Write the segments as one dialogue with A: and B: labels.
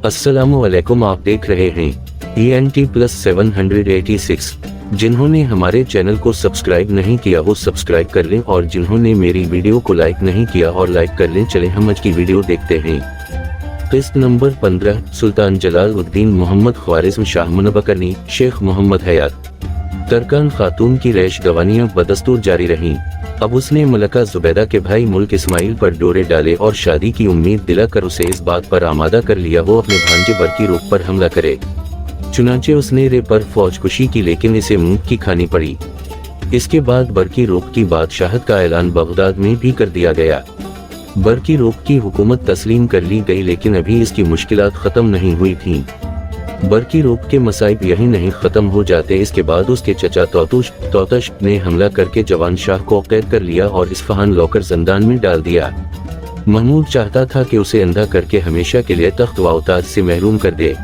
A: अस्सलामुअलैकुम, आप देख रहे हैं ENT+786। जिन्होंने हमारे चैनल को सब्सक्राइब नहीं किया वो सब्सक्राइब कर लें, और जिन्होंने मेरी वीडियो को लाइक नहीं किया और लाइक कर लें। चले हम आज की वीडियो देखते हैं। किस्त नंबर 15, सुल्तान जलालुद्दीन मोहम्मद ख्वारिज़्म शाह मुनबकरनी शेख मोहम्मद हयात। तरकान खातून की रैश गवानियां बदस्तूर जारी रहीं। अब उसने मलका जुबैदा के भाई मुल्क इस्माइल पर डोरे डाले और शादी की उम्मीद दिलाकर उसे इस बात पर आमादा कर लिया वो अपने भांजे बरकी रूप पर हमला करे। चुनांचे उसने रे पर फौजकुशी की, लेकिन इसे मुंह की खानी पड़ी। इसके बाद बरकी रूप की बादशाहत का ऐलान बगदाद में भी कर दिया गया। बरकी रूप की हुकूमत तस्लीम कर ली गई, लेकिन अभी इसकी मुश्किलात खत्म नहीं हुई थीं। बरकी रूप के मसाइब यही नहीं खत्म हो जाते। इसके बाद उसके चचा तौतश ने हमला करके जवान शाह को कैद कर लिया और इस्फहान लौकर जंदान में डाल दिया। महमूद चाहता था कि उसे अंधा करके हमेशा के लिए तख्त व औताज से महरूम कर दे,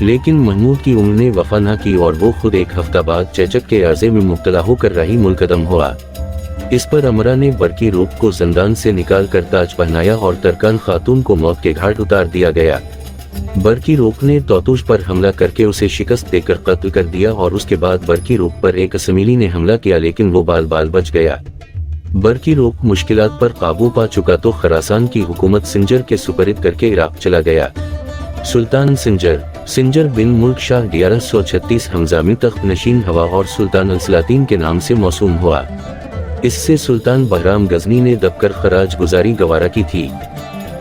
A: लेकिन महमूद की उम्र ने वफा न की और वो खुद एक हफ्ता बाद चेचक के अर्जे में मुब्तला होकर राही मुल्कदम हुआ। इस पर अमरा ने बरकी रूप को जंदान से निकाल कर ताज पहनाया और तरकान खातून को मौत के घाट उतार दिया गया। बरकी रूप ने तौतुश पर हमला करके उसे शिकस्त देकर कत्ल कर दिया और उसके बाद बरकी रूप पर एक असमीली ने हमला किया, लेकिन वो बाल बाल बच गया। बरकी रूप मुश्किलात पर काबू पा चुका तो खरासान की हुकूमत सिंजर के सुपरिद करके इराक चला गया। सुल्तान सिंजर बिन मुल्क शाह 1136 हमजामी तख्त नशीन हवा और सुल्तान अल-सलातीन के नाम से मौसूम हुआ। इससे सुल्तान बहराम गजनी ने दबकर खराज गुजारी गवारा की थी।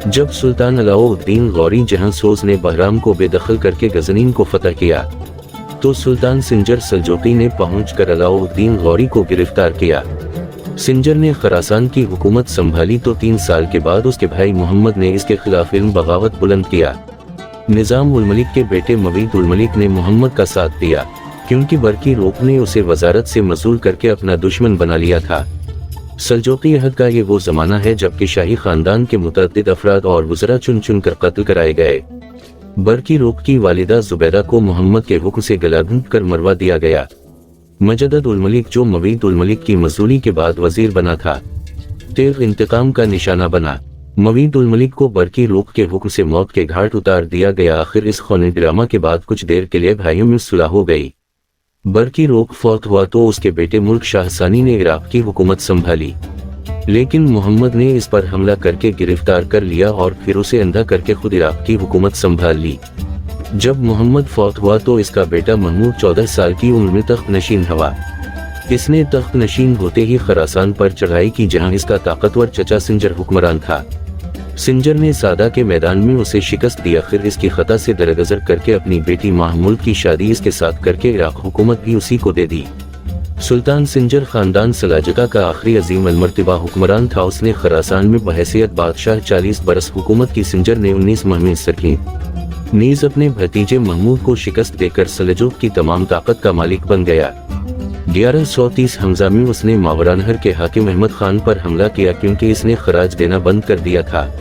A: जब सुल्तान अलाउद्दीन गौरी जहां सोज ने बहराम को बेदखल करके गजनीन को फतह किया, तो सुल्तान सिंजर सल्जोकी ने पहुंचकर अलाउद्दीन गौरी को गिरफ्तार किया। सिंजर ने खरासान की हुकूमत संभाली तो 3 साल के बाद उसके भाई मोहम्मद ने इसके खिलाफ इल्म बगावत बुलंद किया। निजाम उल मलिक के बेटे मवीद उल मलिक ने मोहम्मद का साथ दिया, क्योंकि बरकी रूप ने उसे वजारत से मजूल करके अपना दुश्मन बना लिया था। सल्जोकी अहद का ये वो जमाना है जबकि शाही खानदान के मुतअद्दिद अफराद और वज़रा चुन चुन कर कत्ल कराए गए। बरकी रूप की वालिदा जुबैदा को मोहम्मद के हुक्म से गला घुंट कर मरवा दिया गया। मजदद उल मलिक, जो मवीद उल मलिक की मजूली के बाद वजीर बना था, तेग इंतकाम का निशाना बना। मवीद उल मलिक को बरकी रूप के हुक्म से मौत के घाट उतार दिया गया। आखिर इस खूनी ड्रामा के बाद कुछ देर के लिए भाइयों में सुलह हो गई। बरकी रूप फौत हुआ तो उसके बेटे मुल्क शाह सानी ने इराक की हुकूमत संभाली, लेकिन मोहम्मद ने इस पर हमला करके गिरफ्तार कर लिया और फिर उसे अंधा करके खुद इराक की हुकूमत संभाल ली। जब मोहम्मद फौत हुआ तो इसका बेटा महमूद 14 साल की उम्र में तख्त नशीन हुआ। इसने तख्त नशीन होते ही खरासान पर चढ़ाई की, जहां इसका ताकतवर चचा सिंजर हुक्मरान था। सिंजर ने सादा के मैदान में उसे शिकस्त दी। आखिर इसकी खता से दरगजर करके अपनी बेटी महमूद की शादी इसके साथ करके इराक हुकूमत भी उसी को दे दी। सुल्तान सिंजर खानदान सलाजका का आखिरी अजीम अलमर्तबा हुक्मरान था। उसने खरासान में बहैसियत बादशाह 40 बरस हुकूमत की। सिंजर ने 19 मुहिमें सर की, नीज अपने भतीजे महमूद को शिकस्त देकर सल्जूक की तमाम ताकत का मालिक बन गया। 1130 हमजा में उसने मावरानहर के हाकिम अहमद खान पर हमला किया, क्योंकि इसने खराज देना बंद कर दिया था।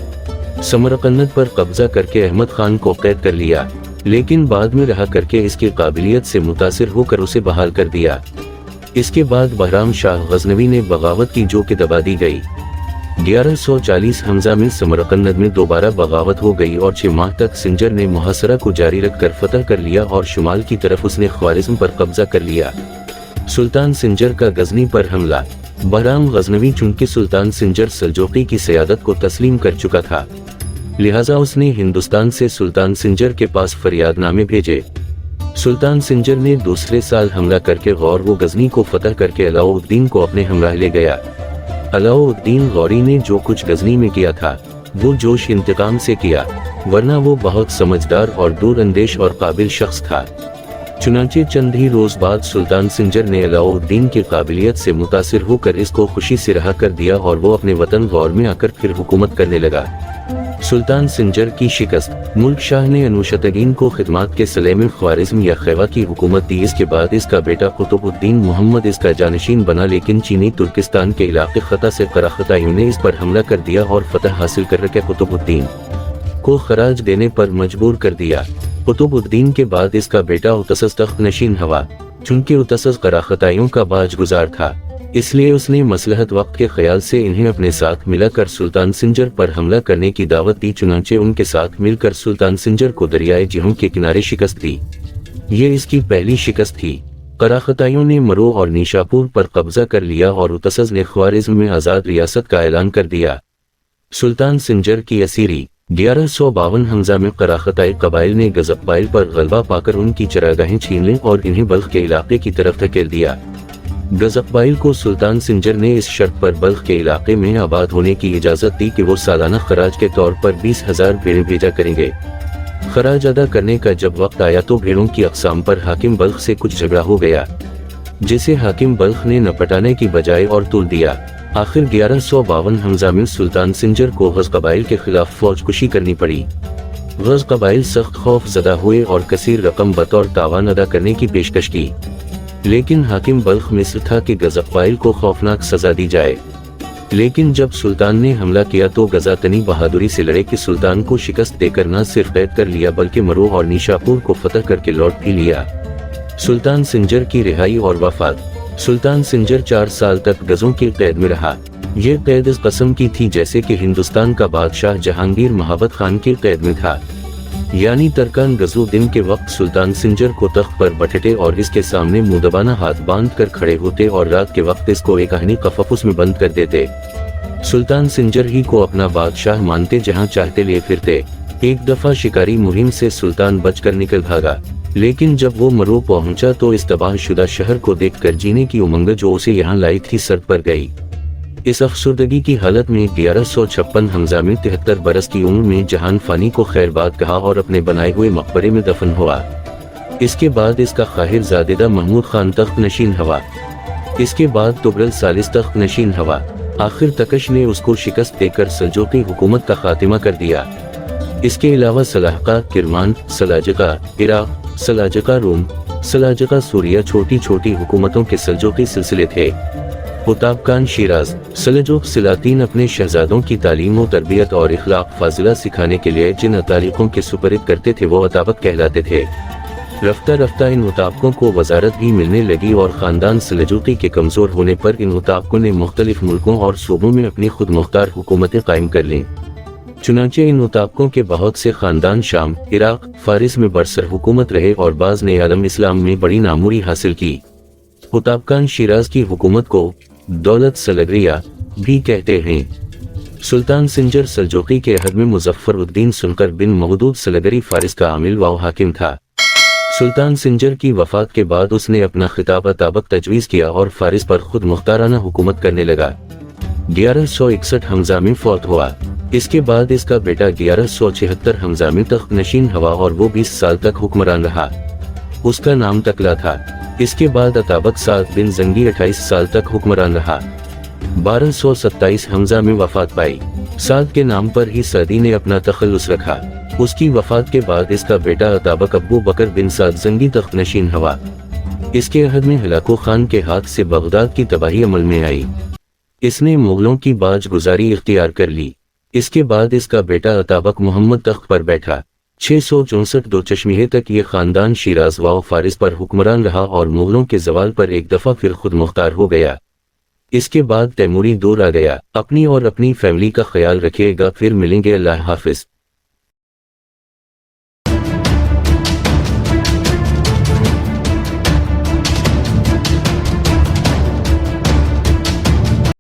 A: समरकंद पर कब्जा करके अहमद खान को कैद कर लिया, लेकिन बाद में रहा करके इसकी काबिलियत से मुतासिर होकर उसे बहाल कर दिया। इसके बाद बहराम शाह गजनवी ने बगावत की, जो कि दबा दी गई। 1140 हमजा में समरकंद में दोबारा बगावत हो गई और 6 माह तक सिंजर ने मुहासरा को जारी रखकर फतह कर लिया और शुमाल की तरफ उसने ख्वारिज़्म पर कब्जा कर लिया। सुल्तान सिंजर का गजनी पर हमला। बहराम गजनवी चूंकि सुल्तान सिंजर सल्जोकी की सियादत को तस्लीम कर चुका था, लिहाजा उसने हिंदुस्तान से सुल्तान सिंजर के पास फरियादनामे भेजे। सुल्तान सिंजर ने दूसरे साल हमला करके गौर व गजनी को फतह करके अलाउद्दीन को अपने हमराह ले गया। अलाउद्दीन गौरी ने जो कुछ गजनी में किया था वो जोश इंतकाम से किया, वरना वो बहुत समझदार और दूर अंदेश और काबिल शख्स था। चुनांचे चंद ही रोज बाद सुल्तान सिंजर ने अलाउद्दीन की काबिलियत से मुतासिर होकर इसको खुशी से रहा कर दिया और वो अपने वतन गौर में आकर फिर हुकूमत करने लगा। सुल्तान सिंजर की शिकस्त। मुल्क शाह ने अनुशतगीन को खिदमात के सले में ख्वारिज़्म या खैवा की हुकूमत दी। इसके बाद इसका बेटा कुतुबुद्दीन मोहम्मद इसका जानशीन बना, लेकिन चीनी तुर्किस्तान के इलाके खता से कराखताइयों ने इस पर हमला कर दिया और फतह हासिल कर रखे कुतुबुद्दीन को खराज देने पर मजबूर कर दिया। कुतुबुद्दीन के बाद इसका बेटा उतसस तख्त नशीन हुआ, चूंकि उतसस कराखताइयों का बाज गुजार था। اس لیے اس نے مصلحت وقت کے خیال سے انہیں اپنے ساتھ ملا کر سلطان سنجر پر حملہ کرنے کی دعوت دی، چنانچہ ان کے ساتھ مل کر سلطان سنجر کو دریائے جہلم کے کنارے شکست دی۔ یہ اس کی پہلی شکست تھی۔ قراقھتائیوں نے مرو اور نیشاپور پر قبضہ کر لیا اور اتسز نے خوارزم میں آزاد ریاست کا اعلان کر دیا۔ سلطان سنجر کی اسیری 1152 ء میں قراقھتائی قبائل نے گزقبائل پر غلبہ پا کر ان کی چراگاہیں چھین لیں اور انہیں بلخ کے علاقے کی طرف دھکیل دیا۔ گزقبائل کو سلطان سنجر نے اس شرط پر بلخ کے علاقے میں آباد ہونے کی اجازت دی کہ وہ سالانہ خراج کے طور پر 20,000 بھیڑیں بھیجا کریں گے۔ خراج ادا کرنے کا جب وقت آیا تو بھیڑوں کی اقسام پر حاکم بلخ سے کچھ جھگڑا ہو گیا، جسے حاکم بلخ نے نپٹانے کی بجائے اور تول دیا۔ آخر 1152 ء میں سلطان سنجر کو غز قبائل کے خلاف فوج کشی کرنی پڑی۔ غز قبائل سخت خوف زدہ ہوئے اور کثیر رقم بطور تاوان ادا کرنے کی پیشکش کی، لیکن حاکم بلخ مصر تھا کہ گزقبائل کو خوفناک سزا دی جائے۔ لیکن جب سلطان نے حملہ کیا تو گزاتنی بہادری سے لڑے کہ سلطان کو شکست دے کر نہ صرف قید کر لیا بلکہ مرو اور نیشاپور کو فتح کر کے لوٹ بھی لیا۔ سلطان سنجر کی رہائی اور وفات۔ سلطان سنجر 4 سال تک غزوں کی قید میں رہا۔ یہ قید اس قسم کی تھی جیسے کہ ہندوستان کا بادشاہ جہانگیر مہابت خان کی قید میں تھا، یعنی ترکان غزو دن کے وقت سلطان سنجر کو تخت پر بٹھتے اور اس کے سامنے مؤدبانہ ہاتھ باندھ کر کھڑے ہوتے اور رات کے وقت اس کو ایک آہنی قفس میں بند کر دیتے۔ سلطان سنجر ہی کو اپنا بادشاہ مانتے، جہاں چاہتے لے پھرتے۔ ایک دفعہ شکاری مہم سے سلطان بچ کر نکل بھاگا، لیکن جب وہ مرو پہنچا تو اس تباہ شدہ شہر کو دیکھ کر جینے کی امنگ جو اسے یہاں لائی تھی سر پر گئی۔ اس افسردگی کی حالت میں 1156 ء میں 73 برس کی عمر میں جہان فانی کو خیر باد کہا اور اپنے بنائے ہوئے مقبرے میں دفن ہوا۔ اس کے بعد اس کا خاہر زادیدہ محمود خان تخت نشین ہوا۔ اس کے بعد تغرل ثالث تخت نشین ہوا۔ آخر تکش نے اس کو شکست دے کر سلجوقی حکومت کا خاتمہ کر دیا۔ اس کے علاوہ سلاجقہ کرمان، سلاجقہ عراق، سلاجقہ روم، سلاجقہ سوریہ چھوٹی چھوٹی حکومتوں کے سلجوقی سلسلے تھے۔ اتابکان شیراز۔ سلجوق سلاطین اپنے شہزادوں کی تعلیم و تربیت اور اخلاق فاضلہ سکھانے کے لیے جن اتارقوں کے سپرد کرتے تھے وہ اتابک کہلاتے تھے۔ رفتہ رفتہ ان اتابکوں کو وزارت بھی ملنے لگی اور خاندان سلجوقی کے کمزور ہونے پر ان اتابکوں نے مختلف ملکوں اور صوبوں میں اپنی خود مختار حکومتیں قائم کر لیں۔ چنانچہ ان اتابکوں کے بہت سے خاندان شام، عراق، فارس میں برسر حکومت رہے اور بعض نے عالم اسلام میں بڑی ناموری حاصل کی۔ اتابکان شیراز کی حکومت کو دولت سلگریہ بھی کہتے ہیں۔ سلطان سنجر سلجوقی کے عہد میں مظفر الدین سنقر بن مودود سلگری فارس کا عامل و حاکم تھا۔ سلطان سنجر کی وفات کے بعد اس نے اپنا خطاب اتابک تجویز کیا اور فارس پر خود مختارانہ حکومت کرنے لگا۔ 1161 ء میں فوت ہوا۔ اس کے بعد اس کا بیٹا 1176 ء میں تخت نشین ہوا اور وہ 20 سال تک حکمران رہا۔ اس کا نام تکلا تھا۔ اس کے بعد اتابک سعد بن زنگی 28 سال تک حکمران رہا۔ 1227 ء میں وفات پائی۔ سعد کے نام پر ہی سعدی نے اپنا تخلص رکھا۔ اس کی وفات کے بعد اس کا بیٹا اتابک ابو بکر بن سعد زنگی تخت نشین ہوا۔ اس کے عہد میں ہلاکو خان کے ہاتھ سے بغداد کی تباہی عمل میں آئی۔ اس نے مغلوں کی باج گزاری اختیار کر لی۔ اس کے بعد اس کا بیٹا اتابک محمد تخت پر بیٹھا۔ 664 دو چشمیہ تک یہ خاندان شیراز و فارس پر حکمران رہا اور مغلوں کے زوال پر ایک دفعہ پھر خود مختار ہو گیا۔ اس کے بعد تیموری دور آ گیا۔ اپنی اور اپنی فیملی کا خیال رکھیے گا، پھر ملیں گے، اللہ حافظ۔